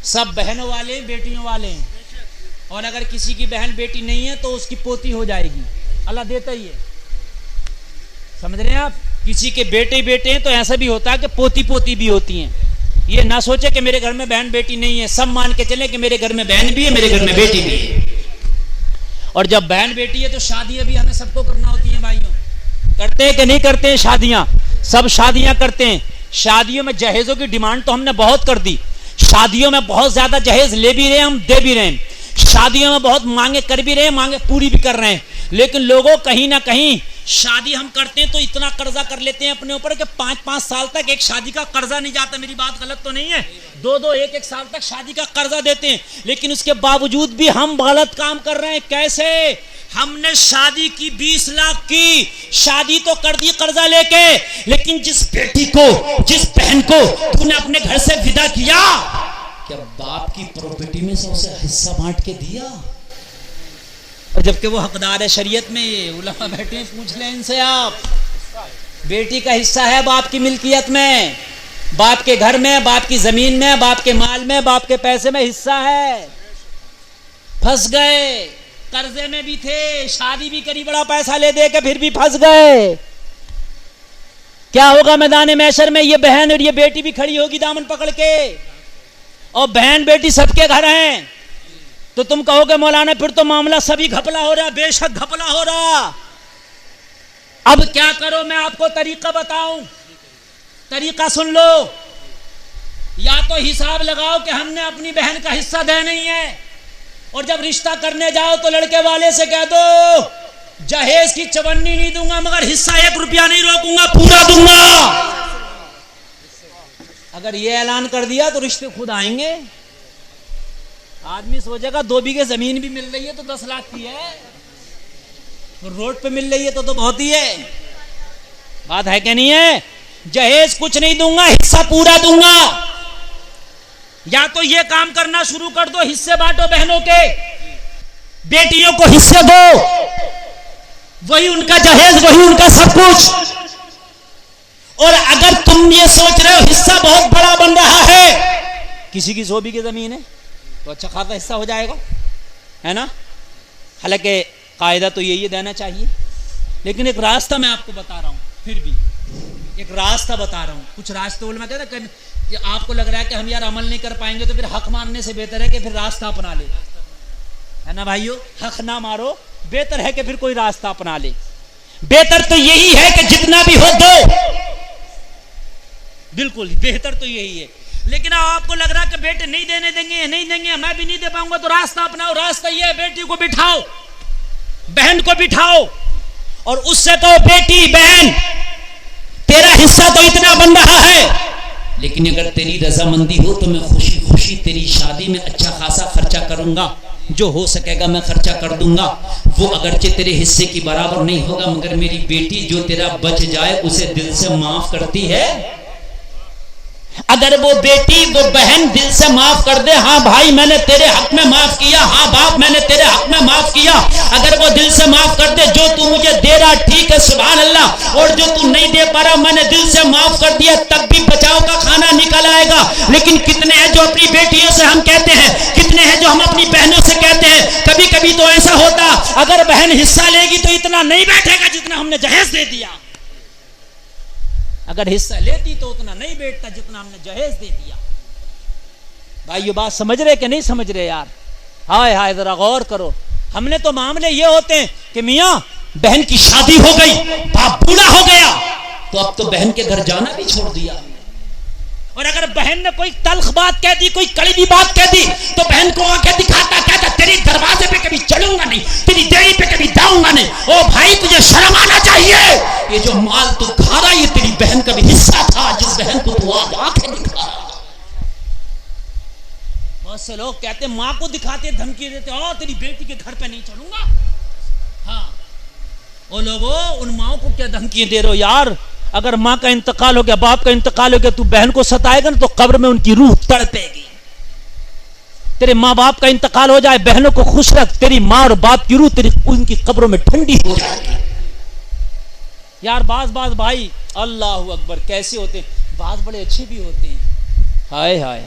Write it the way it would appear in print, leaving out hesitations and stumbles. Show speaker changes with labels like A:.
A: سب بہنوں والے ہیں، بیٹیوں والے ہیں، اور اگر کسی کی بہن بیٹی نہیں ہے تو اس کی پوتی ہو جائے گی، اللہ دیتا ہی ہے. سمجھ رہے ہیں آپ؟ کسی کے بیٹے بیٹے ہیں تو ایسا بھی ہوتا ہے کہ پوتی پوتی بھی ہوتی ہیں. یہ نہ سوچے کہ میرے گھر میں بہن بیٹی نہیں ہے، سب مان کے چلے کہ میرے گھر میں بہن بھی ہے، میرے گھر میں بیٹی بھی ہے. اور جب بہن بیٹی ہے تو شادیاں بھی ہمیں سب کو کرنا ہوتی ہیں. بھائیوں کرتے ہیں کہ نہیں کرتے ہیں شادیاں؟ سب شادیاں کرتے ہیں. شادیوں میں جہیزوں کی ڈیمانڈ تو ہم نے بہت کر دی، شادیوں میں بہت زیادہ جہیز لے بھی رہے ہیں، ہم دے بھی رہے ہیں، شادیوں میں بہت مانگے کر بھی رہے ہیں، مانگے پوری بھی کر رہے ہیں. لیکن لوگوں کہیں نہ کہیں شادی ہم کرتے ہیں تو اتنا قرضہ کر لیتے ہیں اپنے اوپر کہ 5-5 سال تک ایک شادی کا قرضہ نہیں جاتا. میری بات غلط تو نہیں ہے؟ 2-2 1-1 سال تک شادی کا قرضہ دیتے ہیں، لیکن اس کے باوجود بھی ہم غلط کام کر رہے ہیں. کیسے؟ ہم نے شادی کی 20 لاکھ کی، شادی تو کر دی قرضہ لے کے، لیکن جس بیٹی کو، جس بہن کو تو نے اپنے گھر سے ودا کیا، کیا باپ کی پراپرٹی میں سے اسے حصہ بانٹ کے دیا؟ اور جبکہ وہ حقدار ہے شریعت میں. یہ علماء بیٹھے ہیں، پوچھ لیں ان سے آپ. بیٹی کا حصہ ہے باپ کی ملکیت میں، باپ کے گھر میں، باپ کی زمین میں، باپ کے مال میں، باپ کے پیسے میں حصہ ہے. پھنس گئے، قرضے میں بھی تھے، شادی بھی کری بڑا پیسہ لے دے کے، پھر بھی پھنس گئے. کیا ہوگا میدان محشر میں؟ یہ بہن اور یہ بیٹی بھی کھڑی ہوگی دامن پکڑ کے، اور بہن بیٹی سب کے گھر ہیں. تو تم کہو گے مولانا پھر تو معاملہ سبھی گھپلا ہو رہا. بے شک گھپلا ہو رہا. اب کیا کرو؟ میں آپ کو طریقہ بتاؤں، طریقہ سن لو. یا تو حساب لگاؤ کہ ہم نے اپنی بہن کا حصہ دے نہیں ہے، اور جب رشتہ کرنے جاؤ تو لڑکے والے سے کہہ دو جہیز کی 54 نہیں دوں گا، مگر حصہ 1 روپیہ نہیں روکوں گا، پورا دوں گا. اگر یہ اعلان کر دیا تو رشتے خود آئیں گے. آدمی سوچے گا 2 بیگھے زمین بھی مل رہی ہے تو 10 لاکھ کی ہے، روڈ پہ مل رہی ہے تو بہت ہی ہے. بات ہے کہ نہیں ہے؟ جہیز کچھ نہیں دوں گا، حصہ پورا دوں گا. یا تو یہ کام کرنا شروع کر دو، حصے بانٹو بہنوں کے، بیٹیوں کو حصے دو، وہی ان کا جہیز، وہی ان کا سب کچھ. اور اگر تم یہ سوچ رہے ہو حصہ بہت بڑا بن رہا ہے، کسی کی 100 بیگھے زمین ہے تو اچھا خاصا حصہ ہو جائے گا، ہے نا؟ حالانکہ قاعدہ تو یہی دینا چاہیے، لیکن ایک راستہ میں آپ کو بتا رہا ہوں. پھر بھی ایک راستہ بتا رہا ہوں. کچھ راستے علماء کہتے ہیں کہ آپ کو لگ رہا ہے کہ ہم یار عمل نہیں کر پائیں گے تو پھر حق ماننے سے بہتر ہے کہ پھر راستہ اپنا لے، ہے نا بھائیو؟ حق نہ مارو، بہتر ہے کہ پھر کوئی راستہ اپنا لے. بہتر تو یہی ہے کہ جتنا بھی ہو دو، بالکل بہتر تو یہی ہے. لیکن آپ کو لگ رہا ہے کہ بیٹے نہیں دینے دیں گے، نہیں دیں گے، میں بھی نہیں دے پاؤں گا، تو راستہ اپناؤ. راستہ یہ ہے، بیٹی کو بٹھاؤ، بہن کو بٹھاؤ، اور اس سے کہو بیٹی بہن تیرا حصہ تو اتنا بن رہا ہے، لیکن اگر تیری رضامندی ہو تو میں خوشی خوشی تیری شادی میں اچھا خاصا خرچہ کروں گا، جو ہو سکے گا میں خرچہ کر دوں گا. وہ اگرچہ تیرے حصے کی برابر نہیں ہوگا، مگر میری بیٹی جو تیرا بچ جائے اسے دل سے معاف کرتی ہے. اگر وہ بیٹی، وہ بہن دل سے معاف کر دے، ہاں بھائی میں نے تیرے حق میں معاف کیا، ہاں باپ میں نے تیرے حق میں معاف کیا، اگر وہ دل سے معاف کر دے، جو تو مجھے دے رہا ٹھیک ہے سبحان اللہ، اور جو تو نہیں دے پا رہا میں نے دل سے معاف کر دیا، تب بھی بچاؤ کا کھانا نکل آئے گا. لیکن کتنے ہیں جو اپنی بیٹیوں سے ہم کہتے ہیں، کتنے ہیں جو ہم اپنی بہنوں سے کہتے ہیں، کبھی کبھی تو ایسا ہوتا اگر بہن حصہ لے گی تو اتنا نہیں بیٹھے گا جتنا ہم نے جہیز دے دیا، اگر حصہ لیتی تو اتنا نہیں بیٹھتا جتنا ہم نے جہیز دے دیا. بھائیو بات سمجھ رہے کہ نہیں سمجھ رہے یار؟ ہائے ہائے ذرا غور کرو. ہم نے تو معاملے یہ ہوتے ہیں کہ میاں بہن کی شادی ہو گئی، باپ بوڑھا ہو گیا، تو اب تو بہن کے گھر جانا بھی چھوڑ دیا. اور اگر بہن نے کوئی تلخ بات کہہ دی، کوئی کڑوی بات کہہ دی، تو بہن کو آ کے دکھاتا، کہتا تیری دروازے پہ کبھی چلوں گا نہیں، تیری دیری پہ کبھی جاؤں گا نہیں. او بھائی تجھے شرم آنا چاہیے، یہ جو مال تو کھا رہا یہ تیری بہن کا بھی حصہ تھا، جس بہن کو تو آج آنکھیں دکھا رہا. بہت سے لوگ کہتے ہیں ماں کو دکھاتے دھمکی دیتے، او تیری بیٹی کے گھر پہ نہیں چلوں گا. ہاں او لوگو ان ماں کو کیا دھمکی دے رہے ہو یار؟ اگر ماں کا انتقال ہو گیا، باپ کا انتقال ہو گیا، تو بہن کو ستائے گا نا تو قبر میں ان کی روح تڑپے گی. تیرے ماں باپ کا انتقال ہو جائے، بہنوں کو خوش رکھ، تیری ماں اور باپ کی روح تیری ان کی قبروں میں ٹھنڈی ہو جائے گی. یار بعض بھائی اللہ اکبر کیسے ہوتے ہیں، بعض بڑے اچھے بھی ہوتے ہیں. ہائے ہائے